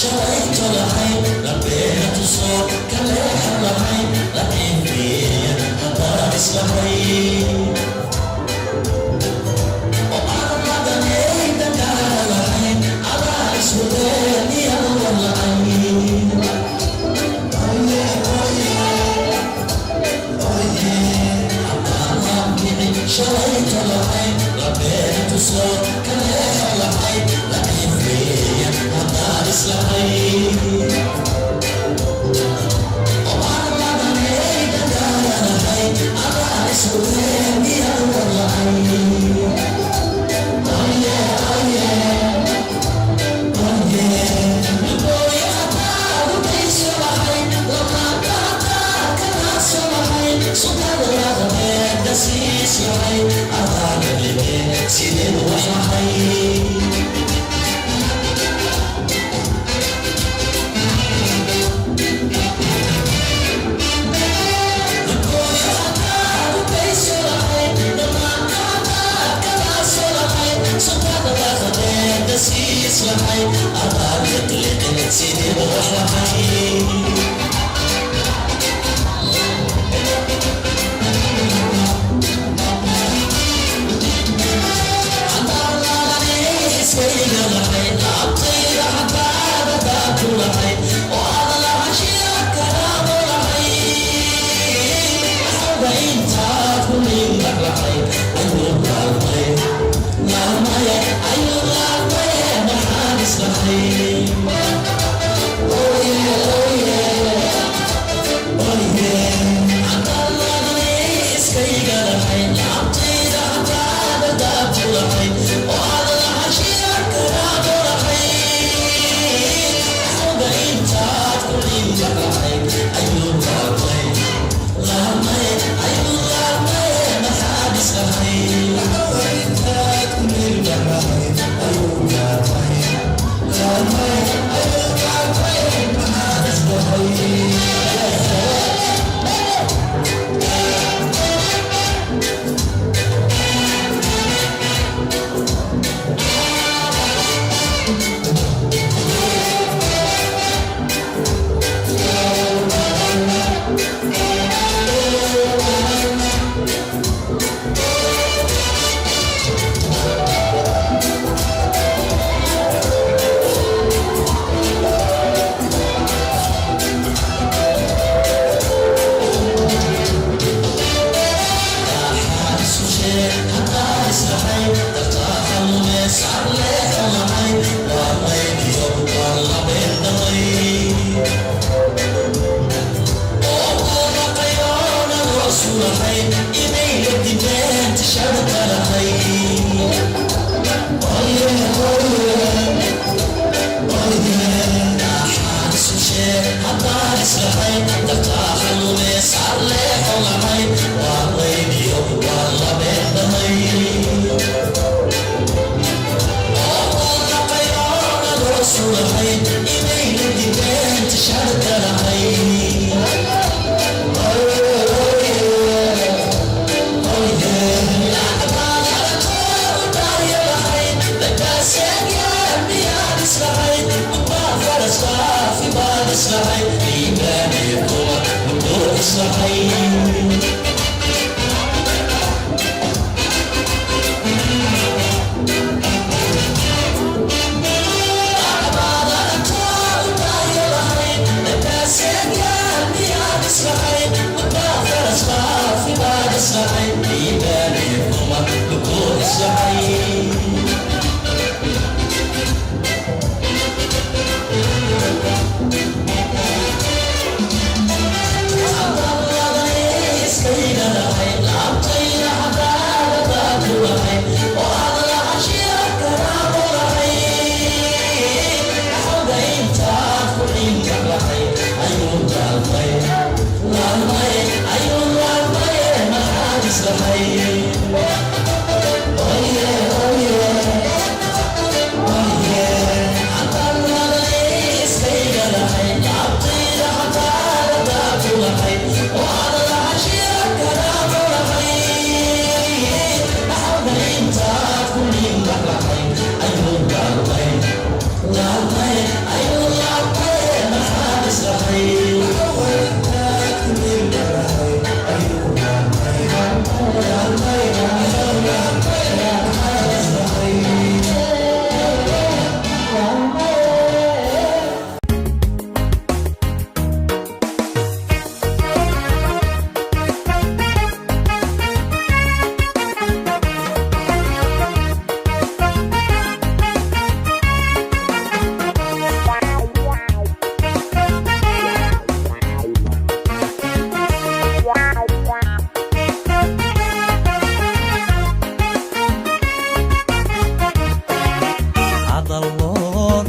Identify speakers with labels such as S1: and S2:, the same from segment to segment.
S1: شريت لحين ربيت صوت كليح لحين لكن فيا هدارس لحين وأنا مدني دكار لحين عدارس وداني أول لحين شريت لحين ربيت صوت كليح لحين لكن فيا هدارس لحين وأنا مدني دكار لحين عدارس وداني أول لحين سيدين وحيحين نقول يا حتى وبيس رحين لما قعدت كما سرحين سلطان الأخذين دسيس رحين أضعب لقلق سيدين وحيحين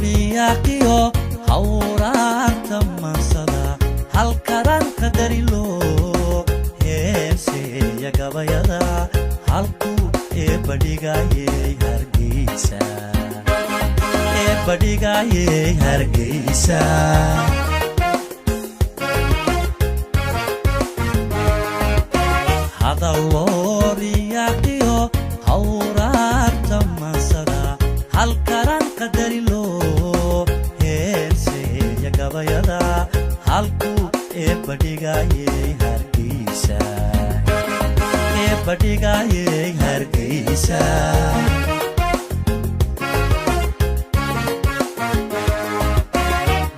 S1: riyaqiyo hawraarta mansada halkaran qadarilo heeseeya gabayada halku badhigayay hargeysa badhigayay hargeysa hadallo riyaqiyo hawraarta mansada halkaran qadarilo heeseeya gabayada halku badhigayay hargeysa badhigayay hargeysa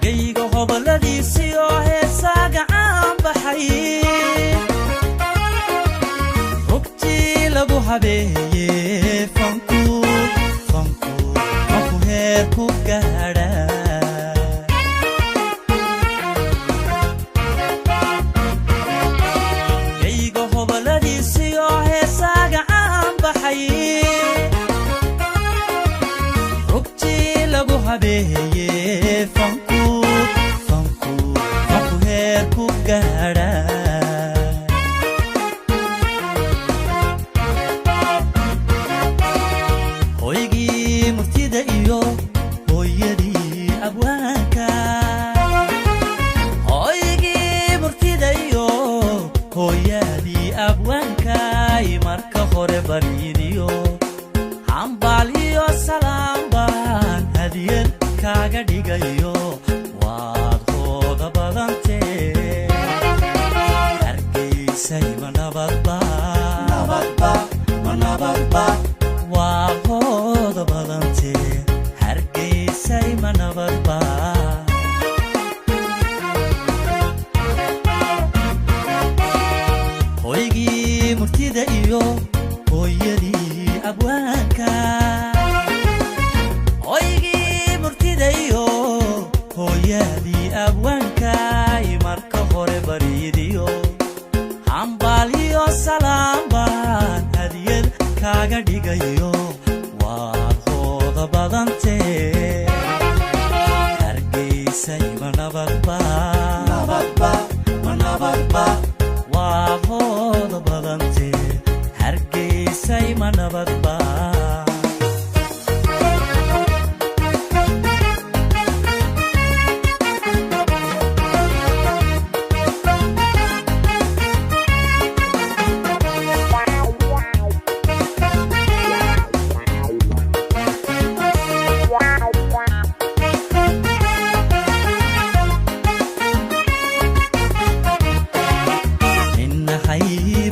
S1: geyga hoboladiisii oo heesaaga caan baxay rugtii lagu habeeyey fanku heer ku gaadha geyga hoboladiisii oo heesaaga caan baxay rugtii lagu habeeyey fanku heer ku gaadha hoygii murtida iyo hooyadii abwaanka hoygii murtida iyo hooyadii abwaankay marka hore bariidiyo hambaal iyo salaam baan hadiyad kaaga dhigayo waad hooda badantee hargeysay ma nabadba waa hooda badantee hargeysay ma nabadba hoygii murtida iyo hooyadii abwaanka hoygii murtida iyo hooyadii abwaankay marka hore bariidiyo hambaal iyo salaam baan hadiyad kaaga dhigayo waad hooda badantee hargeysay ma nabadba waa hooda badantee hargeysay ma nabadba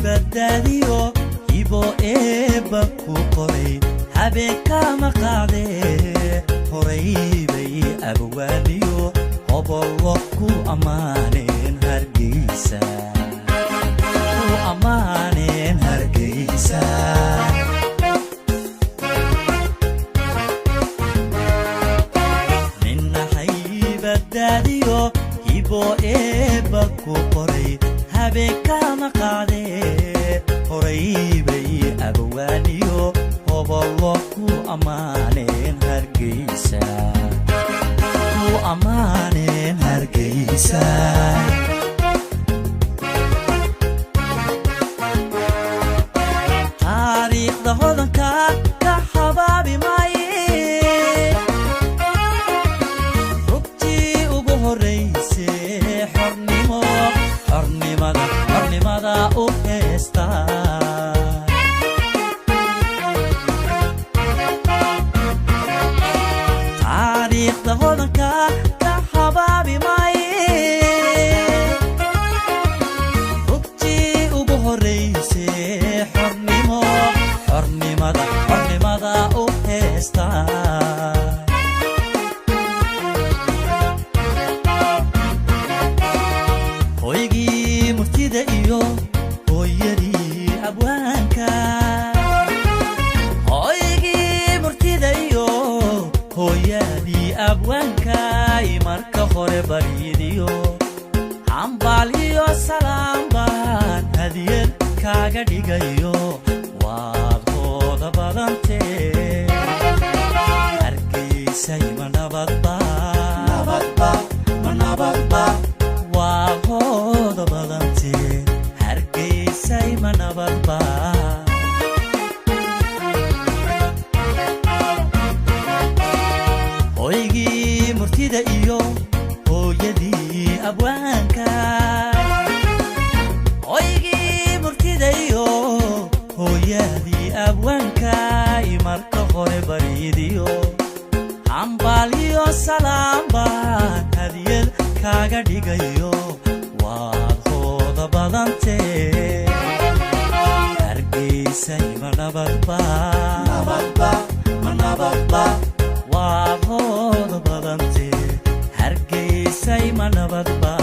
S1: badbaadiyo ibo eebba ku qoray habeenka ma qaadee horay bay abwaaniyo hobollo ku ammaaneen hargeysa ninnahay badbaadiyo ibo eebba ku qoray habeenka ma qaadee horay bay abwaaniyo hobollo ku ammaaneen hargeysa taariikhda hodanka ka habaabi maaye rugtii ugu horraysay xornimada u heesta taariikhda hodanka ka habaabi maaye rugtii ugu horraysay xornimada u heesta hoygii murtida iyo hooyadii abwaanka hoygii murtida iyo hooyadii abwaankay marka hore bariidiyo hambaal iyo salaam baan hadiyad kaaga dhigayo waad hooda badantee hargeysa hargeysay ma nabadba waa hooda badantee hargeysay ma nabadba hoygii murtida iyo hooyadii abwaanka hoygii murtida iyo hooyadii abwaanka marka hore bariidiyo hambalyo salaamba hadiyad kaaga dhigayo waad hooda badantee hargeysay ma nabadba waad hooda badantee hargeysay ma nabadba